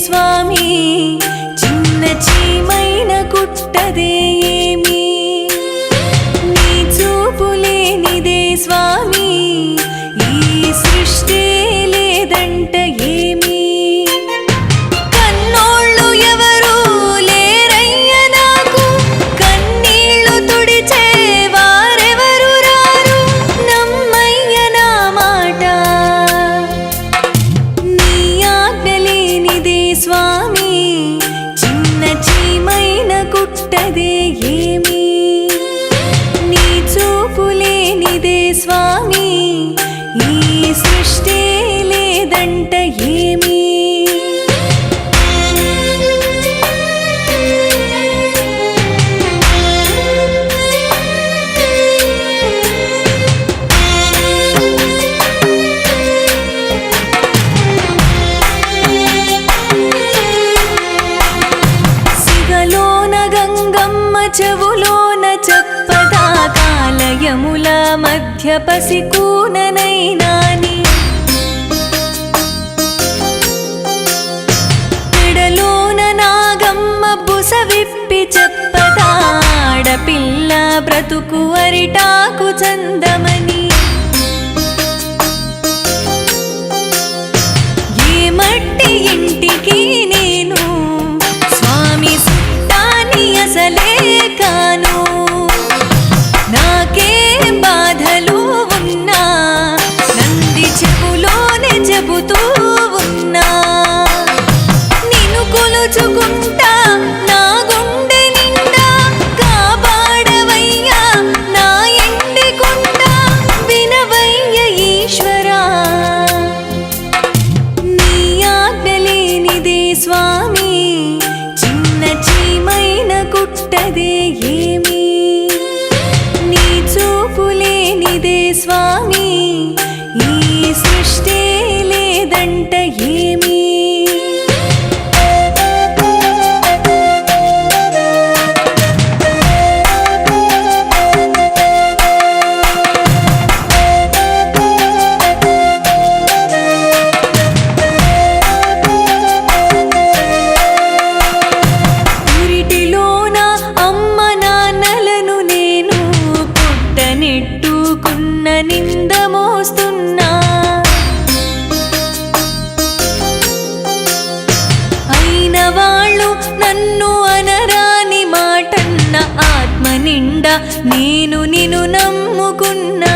స్వామి చిన్న చీమైన కుట్టదే ఏమి నీ చూపు లేనిదే స్వామి ఈ సృష్టి లేదంట ఏమి కన్నోళ్ళు ఎవరు లేరయ్య నాకు కన్నీళ్ళు తుడిచే వారెవరు రారు నమ్మయ్య నా మాట నీ ఆజ్ఞ లేనిదే స్వామి చిన్న చీమైన కుట్టదే ఏమి నీ చూపు లేనిదే స్వామి ఈ సృష్టి లేదంట ఏమి సిగలోన గంగమ్మ చెవులోన చెప్పదా కాలయముల మధ్య పసికూననైనాని మెడలోన నాగమ్మ బుస విప్పి చెప్పదా ఆడపిల్ల బ్రతుకు అరిటాకు చందమని ఏ మట్టి ఇంటికి నేను స్వామి సుట్టాని అసలే కాను నాకే బాధలు ఉన్నా నంది చెవులోనే చెబుతూ ఉన్నా నిన్ను కొలుచుకుంటా నా గుండె నిండా కాపాడవయ్యా నా ఎండి కొండ వినవయ్య ఈశ్వరా నీ ఆజ్ఞ లేనిదే స్వామి చిన్న చీమైన కుట్టదే ఏమి నీ చూపు లేనిదే స్వామి ఈ సృష్టి లేదంట ఏమి పురిటిలోన అమ్మ నాన్నలను నేను పుట్టనెట్టుకున్న నింద మోస్తున్నా అయిన వాళ్ళు నన్ను అనరాని మాటన్న ఆత్మ నిండా నేను నిన్ను నమ్ముకున్నా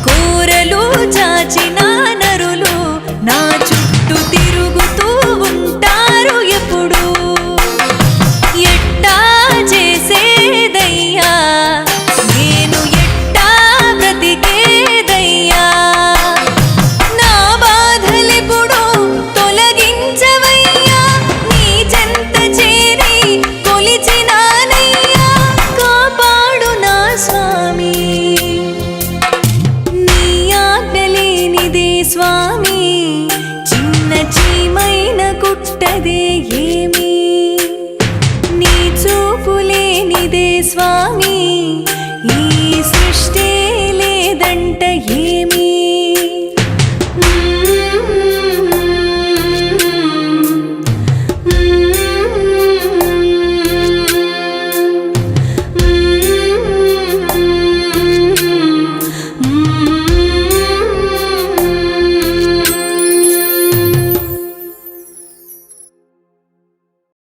కూరలు చాచిన నరులు నా చుట్టూ తిరుగుతూ ఉంటారు ఎప్పుడు ఎట్టా చేసేదయ్యా నేను ఎట్టా బ్రతికేదయ్యా నా బాధలెప్పుడు తొలగించవయ్యా నీ చెంత చేరి కొలిచినానయ్యా కాపాడు నా స్వామి నీ ఆజ్ఞ లేనిదే స్వామి చిన్న చీమైన కుట్టదే ఏమి నీ చూపు లేనిదే స్వామి